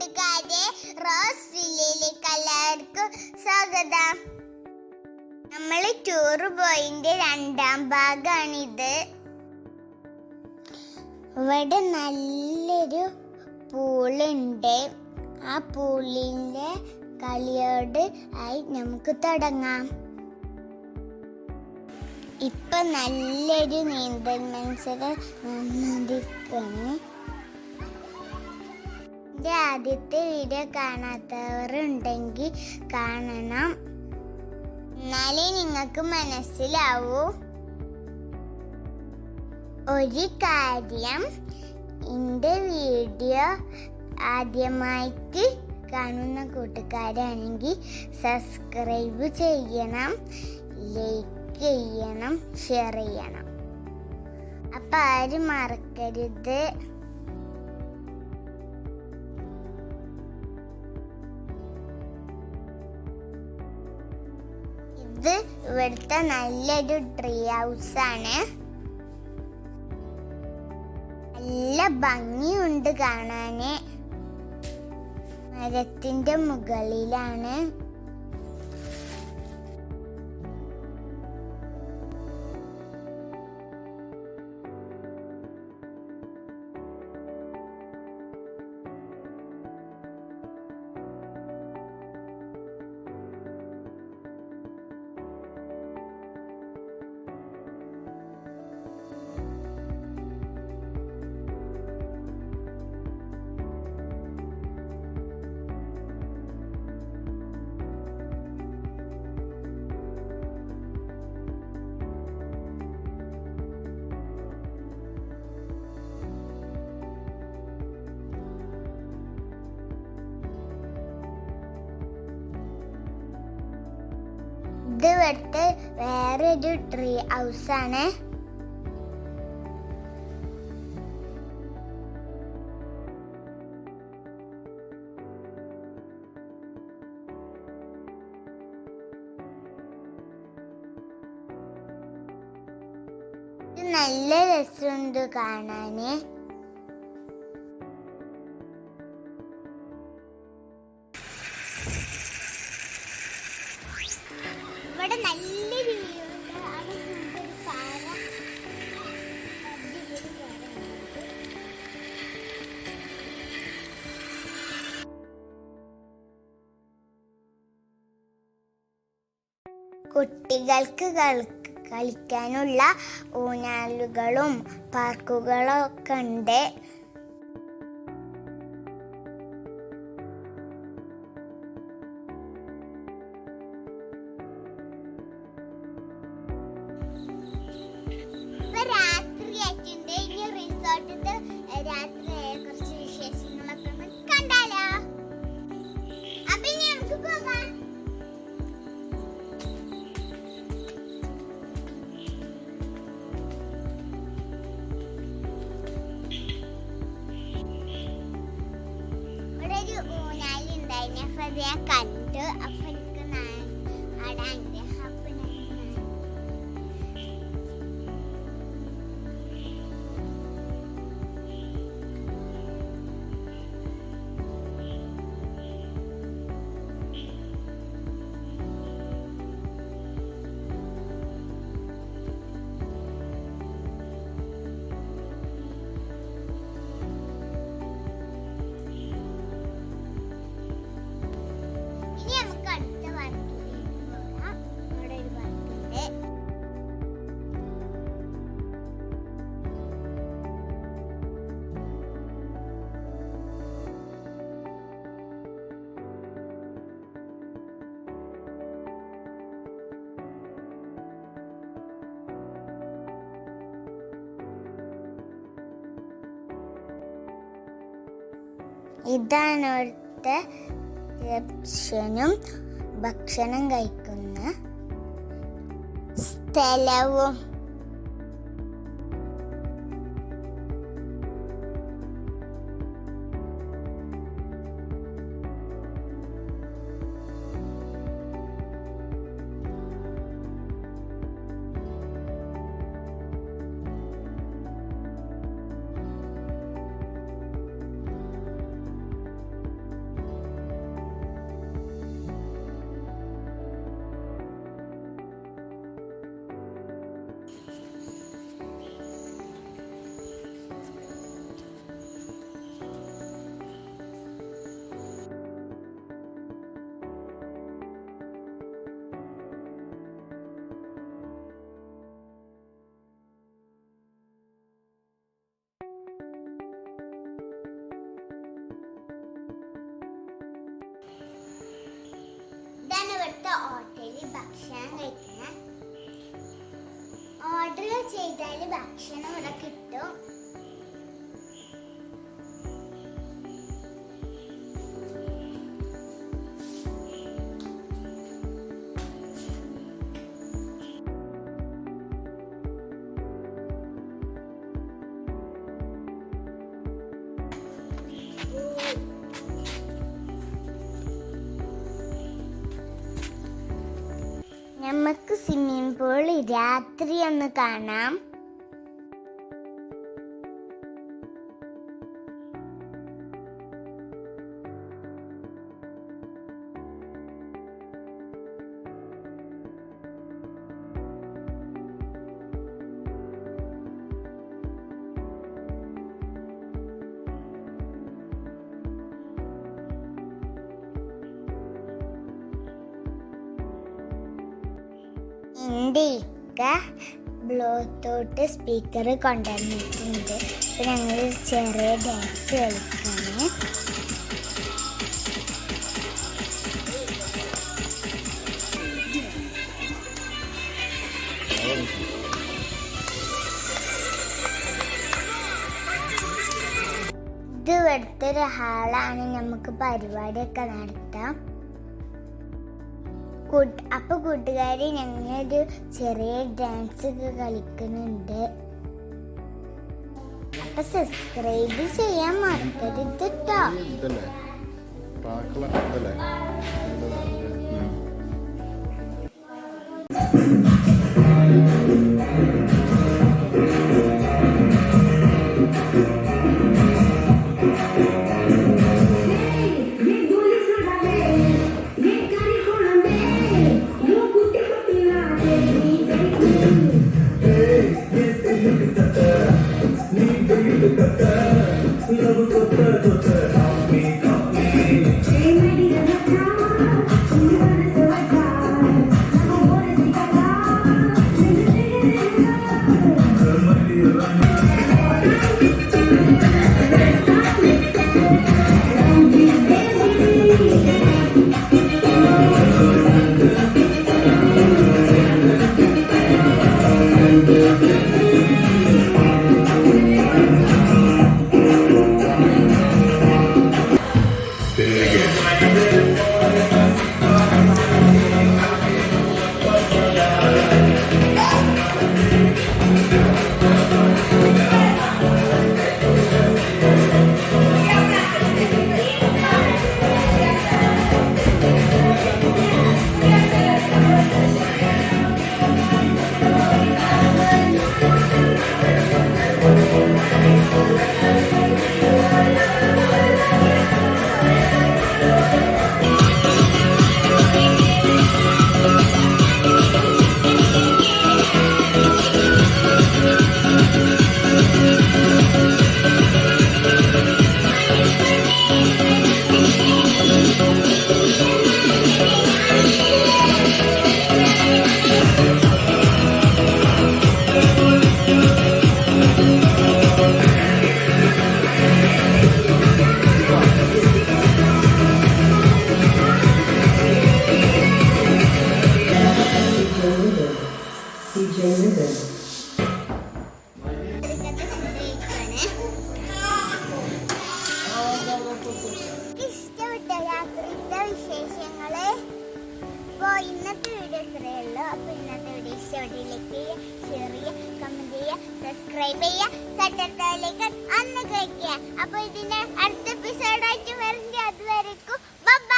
കൂട്ടുകാരെ, റോസ് വില്ലയിലേക്ക് എല്ലാവർക്കും സ്വാഗതം. നമ്മൾ ടൂർ പോയിന്റെ 2ാം ഭാഗമാണിത്. ഇവിടെ നല്ലൊരു പൂളുണ്ട്. ആ പൂളിന്റെ കളിയോട് ആയി നമുക്ക് തുടങ്ങാം. ഇപ്പൊ നല്ലൊരു നീന്തൽ മത്സരം നടന്നിരിക്കുകയാണ്. എൻ്റെ ആദ്യത്തെ വീഡിയോ കാണാത്തവരുണ്ടെങ്കിൽ കാണണം, എന്നാലേ നിങ്ങൾക്ക് മനസ്സിലാവൂ. ഒരു കാര്യം, എൻ്റെ വീഡിയോ ആദ്യമായിട്ട് കാണുന്ന കൂട്ടുകാരാണെങ്കിൽ സബ്സ്ക്രൈബ് ചെയ്യണം, ലൈക്ക് ചെയ്യണം, ഷെയർ ചെയ്യണം. അപ്പം ആരും മറക്കരുത്. ഇത് ഇവിടുത്തെ നല്ലൊരു ട്രീ ഹൗസ് ആണ്. നല്ല ഭംഗിയുണ്ട് കാണാന്. മരത്തിന്റെ മുകളിലാണ്. ഇത് ഇവിടുത്തെ വേറൊരു ട്രീ ഹൗസ് ആണ്. ഇത് നല്ല രസമുണ്ട് കാണാന്. ഇവിടെ നല്ലൊരു വ്യൂ ഉണ്ട്. അത് ഒരു പാറ, കുട്ടികൾക്ക് കളിക്കാനുള്ള ഊഞ്ഞാലുകളും പാർക്കുകളും ഒക്കെ ഉണ്ട്. രാത്രി ആയിട്ടുണ്ട്. ഇനി റിസോർട്ടിന്റെ രാത്രിയായ കുറച്ച് വിശേഷങ്ങളൊക്കെ ഒന്ന് കണ്ടാലോ? അപ്പൊ ഇനി നമുക്ക് പോകാം. ഇവിടെ ഒരു ഊഞ്ഞാലുണ്ടായിരുന്നു. അപ്പൊ അത് ഞാൻ കണ്ടു. അപ്പൊ എനിക്ക് ആടാൻ ഇതാണ് അവിടുത്തെ റിസപ്ഷനും ഭക്ഷണം കഴിക്കുന്ന സ്ഥലവും. ഇവിടുത്തെ ഹോട്ടലിൽ ഭക്ഷണം കഴിക്കണം. ഓർഡർ ചെയ്താൽ ഭക്ഷണം ഇവിടെ കിട്ടും. നമുക്ക് സ്വിമ്മിംഗ് പൂൾ രാത്രി ഒന്ന് കാണാം. എൻ്റെ ഇക്ക ബ്ലൂടൂത്ത് സ്പീക്കർ കൊണ്ടുവന്നിട്ടുണ്ട്. ഇപ്പം ഞങ്ങൾ ചെറിയ ഡാൻസ് കളിക്കാണ്. ഇത് ഇവിടുത്തെ ഒരു ഹാളാണ്. നമുക്ക് പരിപാടിയൊക്കെ നടത്താം. അപ്പൊ കൂട്ടുകാരി ഞങ്ങളൊരു ചെറിയ ഡാൻസ് ഒക്കെ കളിക്കുന്നുണ്ട്. അപ്പൊ സബ്സ്ക്രൈബ് ചെയ്യാൻ മറക്കരുത് ട്ടോ. ഇന്നത്തെ വീഡിയോ ഇത്രയേ ഉള്ളൂ. അപ്പോൾ ഇന്നത്തെ വീഡിയോ ഇഷ്ടപ്പെട്ടെങ്കിൽ ലൈക്ക് ചെയ്യുക, ഷെയർ ചെയ്യുക, കമന്റ് ചെയ്യുക, സബ്സ്ക്രൈബ് ചെയ്യുക, തൊട്ടടുത്തേക്ക് അന്ന് കഴിക്കുക. അപ്പോൾ ഇതിന്റെ അടുത്ത എപ്പിസോഡായിട്ട് വരുന്നത് അതുവരെക്കും ബൈ.